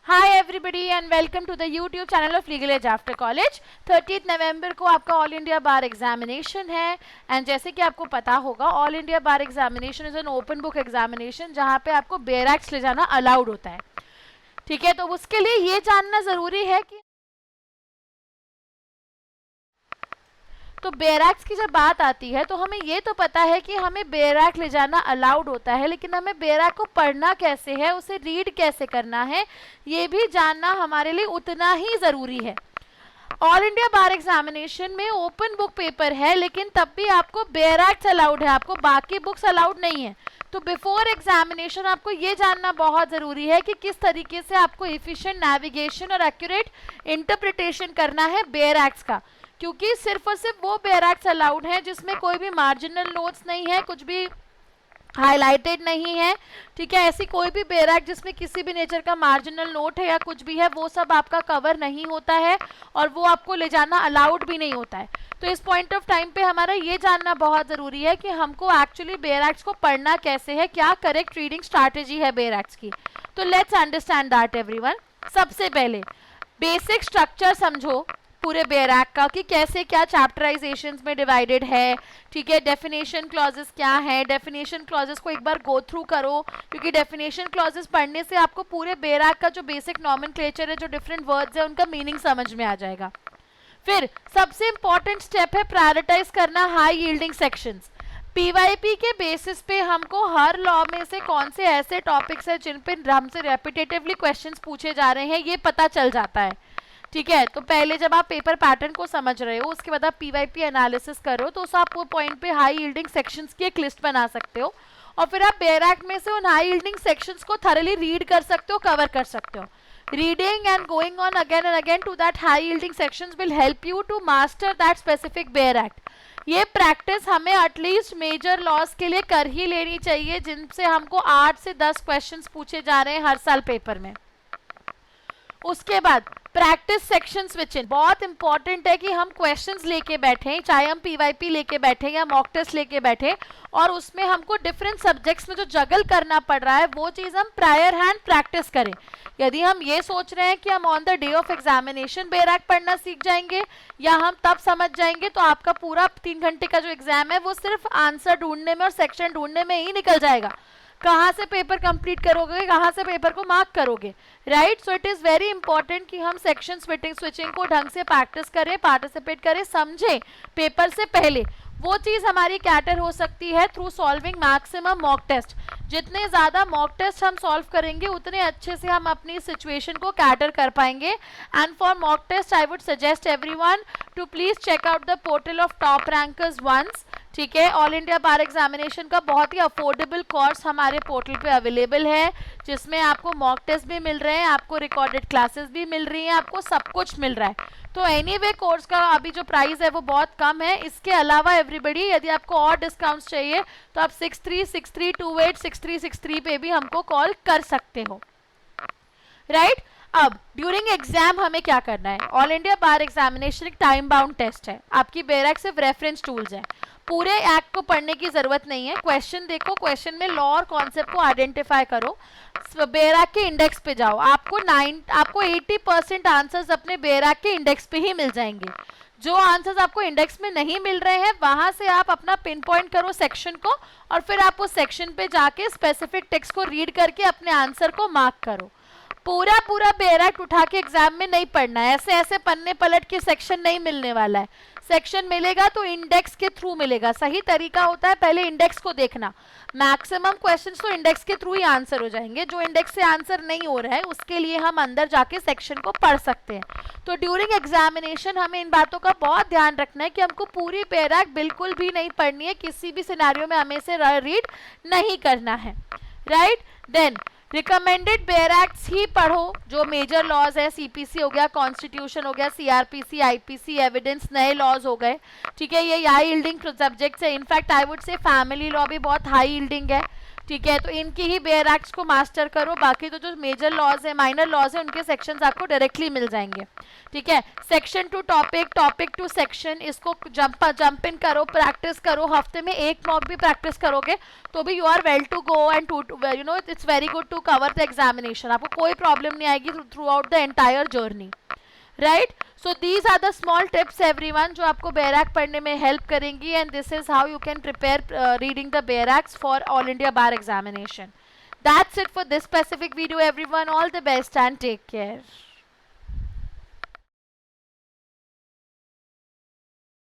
Hi everybody and welcome to the YouTube channel of legal edge after college. 30 नवंबर को आपका all India bar examination है and जैसे कि आपको पता होगा all India bar examination is an open book examination जहां पे आपको बेयर एक्ट्स ले जाना अलाउड होता है। ठीक है, तो उसके लिए ये जानना ज़रूरी है कि तो बेयर एक्ट की जब बात आती है तो हमें ये तो पता है कि हमें बेयर एक्ट ले जाना अलाउड होता है, लेकिन हमें बेयर एक्ट को पढ़ना कैसे है, उसे रीड कैसे करना है, ये भी जानना हमारे लिए उतना ही ज़रूरी है। ऑल इंडिया बार एग्जामिनेशन में ओपन बुक पेपर है, लेकिन तब भी आपको बेयर एक्ट अलाउड है, आपको बाकी बुक्स अलाउड नहीं है। तो बिफोर एग्जामिनेशन आपको ये जानना बहुत ज़रूरी है कि किस तरीके से आपको एफिशिएंट नेविगेशन और एक्यूरेट इंटरप्रिटेशन करना है बेयर एक्ट्स का, क्योंकि सिर्फ और सिर्फ वो बेयर एक्ट्स अलाउड हैं जिसमें कोई भी मार्जिनल नोट्स नहीं है, कुछ भी हाईलाइटेड नहीं है। ठीक है, ऐसी कोई भी बेयर एक्ट जिसमें किसी भी नेचर का मार्जिनल नोट है या कुछ भी है, वो सब आपका कवर नहीं होता है और वो आपको ले जाना अलाउड भी नहीं होता है। तो इस पॉइंट ऑफ टाइम पे हमारा ये जानना बहुत ज़रूरी है कि हमको एक्चुअली बेयर एक्ट्स को पढ़ना कैसे है, क्या करेक्ट रीडिंग स्ट्रैटेजी है बेयर एक्ट्स की। तो लेट्स अंडरस्टैंड दैट एवरीवन। सबसे पहले बेसिक स्ट्रक्चर समझो पूरे बेयर एक्ट का कि कैसे क्या चैप्टराइजेशंस में डिवाइडेड है। ठीक है, डेफिनेशन क्लॉजेस क्या है, डेफिनेशन क्लॉजेस को एक बार गो थ्रू करो, क्योंकि डेफिनेशन क्लॉजेस पढ़ने से आपको पूरे बेयर एक्ट का जो बेसिक नॉमेनक्लेचर है, जो डिफरेंट वर्ड्स है, उनका मीनिंग समझ में आ जाएगा। फिर सबसे इंपॉर्टेंट स्टेप है प्रायोरिटाइज करना हाई यील्डिंग सेक्शंस। पीवाईपी के बेसिस पे हमको हर लॉ में से कौन से ऐसे टॉपिक्स हैं जिन पे हमसे रेपिटेटिवली क्वेश्चंस पूछे जा रहे हैं ये पता चल जाता है। ठीक है, तो पहले जब आप पेपर पैटर्न को समझ रहे हो, उसके बाद आप पीवाईपी एनालिसिस करो, तो उस आप वो पॉइंट पे हाई यील्डिंग सेक्शंस की एक लिस्ट बना सकते हो और फिर आप बेयर एक्ट में से उन हाई यील्डिंग सेक्शंस को थरली रीड कर सकते हो, कवर कर सकते हो। Reading and going on again and again to that high yielding sections will help you to master that specific bare act. ये प्रैक्टिस हमें एटलीस्ट मेजर लॉस के लिए कर ही लेनी चाहिए, जिनसे हमको 8 से 10 क्वेश्चंस पूछे जा रहे हैं हर साल पेपर में। उसके बाद प्रैक्टिस सेक्शन स्विचिंग बहुत इंपॉर्टेंट है कि हम क्वेश्चंस लेके बैठें, चाहे हम पीवाईपी लेके बैठे या मॉक टेस्ट लेके बैठे, और उसमें हमको डिफरेंट सब्जेक्ट्स में जो जगल करना पड़ रहा है वो चीज़ हम प्रायर हैंड प्रैक्टिस करें। यदि हम ये सोच रहे हैं कि हम on the day of examination bare act पढ़ना सीख जाएंगे या हम तब समझ जाएंगे, तो आपका पूरा 3 घंटे का जो एग्जाम है वो सिर्फ आंसर ढूंढने में और सेक्शन ढूंढने में ही निकल जाएगा। कहाँ से पेपर कंप्लीट करोगे, कहाँ से पेपर को मार्क करोगे, right. So it is very important कि हम सेक्शन स्विचिंग को ढंग से प्रैक्टिस करें, पार्टिसिपेट करें, समझें पेपर से पहले। वो चीज़ हमारी कैटर हो सकती है through solving maximum mock test. जितने ज़्यादा मॉक टेस्ट हम सॉल्व करेंगे उतने अच्छे से हम अपनी सिचुएशन को कैटर कर पाएंगे। And for mock test I would suggest everyone to please check out the portal of top rankers once. ठीक है, ऑल इंडिया बार एग्जामिनेशन का बहुत ही अफोर्डेबल कोर्स हमारे पोर्टल पे अवेलेबल है, जिसमें आपको मॉक टेस्ट भी मिल रहे हैं, आपको रिकॉर्डेड क्लासेस भी मिल रही हैं, आपको सब कुछ मिल रहा है। तो एनीवे कोर्स का अभी जो प्राइस है वो बहुत कम है। इसके अलावा एवरीबडी यदि आपको और डिस्काउंट्स चाहिए तो आप 6363286363 पे भी हमको कॉल कर सकते हो, राइट। अब ड्यूरिंग एग्जाम हमें क्या करना है। ऑल इंडिया बार एग्जामिनेशन एक टाइम बाउंड टेस्ट है, आपकी बेयर एक्ट सिर्फ रेफरेंस टूल्स है, पूरे एक्ट को पढ़ने की जरूरत नहीं है। क्वेश्चन देखो, क्वेश्चन में लॉ और कॉन्सेप्ट को आइडेंटिफाई करो, बेयर एक्ट के इंडेक्स पे जाओ, आपको 80% आंसर्स अपने बेयर एक्ट के इंडेक्स पे ही मिल जाएंगे। जो आंसर्स आपको इंडेक्स में नहीं मिल रहे हैं वहां से आप अपना पिन पॉइंट करो सेक्शन को और फिर आप उस सेक्शन पे जाके स्पेसिफिक टेक्स्ट को रीड करके अपने आंसर को मार्क करो। पूरा बेयर एक्ट उठा के एग्जाम में नहीं पढ़ना है, ऐसे ऐसे पन्ने पलट के सेक्शन नहीं मिलने वाला है। सेक्शन मिलेगा तो इंडेक्स के थ्रू मिलेगा। सही तरीका होता है पहले इंडेक्स को देखना। मैक्सिमम क्वेश्चंस तो इंडेक्स के थ्रू ही आंसर हो जाएंगे, जो इंडेक्स से आंसर नहीं हो रहा है उसके लिए हम अंदर जाके सेक्शन को पढ़ सकते हैं। तो ड्यूरिंग एग्जामिनेशन हमें इन बातों का बहुत ध्यान रखना है कि हमको पूरी बेयर एक्ट बिल्कुल भी नहीं पढ़नी है, किसी भी सिनेरियो में हमें इसे रीड नहीं करना है, right. Then recommended bare acts ही पढ़ो, जो मेजर लॉज है, सीपीसी हो गया, कॉन्स्टिट्यूशन हो गया, सीआरपीसी, आईपीसी, एविडेंस, नए लॉज हो गए। ठीक है, ये हाई यील्डिंग सब्जेक्ट्स है। In fact I would say family law भी बहुत हाई यील्डिंग है। ठीक है, तो इनकी ही बेयर एक्ट्स को मास्टर करो, बाकी तो जो मेजर लॉज है, माइनर लॉज है, उनके सेक्शंस आपको डायरेक्टली मिल जाएंगे। ठीक है, section to topic, topic to section, इसको जंप इन करो, प्रैक्टिस करो, हफ्ते में एक मॉक भी प्रैक्टिस करोगे तो भी you are well to go and to you know it's very good to cover the examination. आपको कोई प्रॉब्लम नहीं आएगी throughout the entire journey, right. So these are the small tips everyone जो आपको बेयर एक्ट पढ़ने में हेल्प करेंगी, and this is how you can prepare reading the bare acts for all India bar examination. That's it for this specific video everyone, all the best and take care.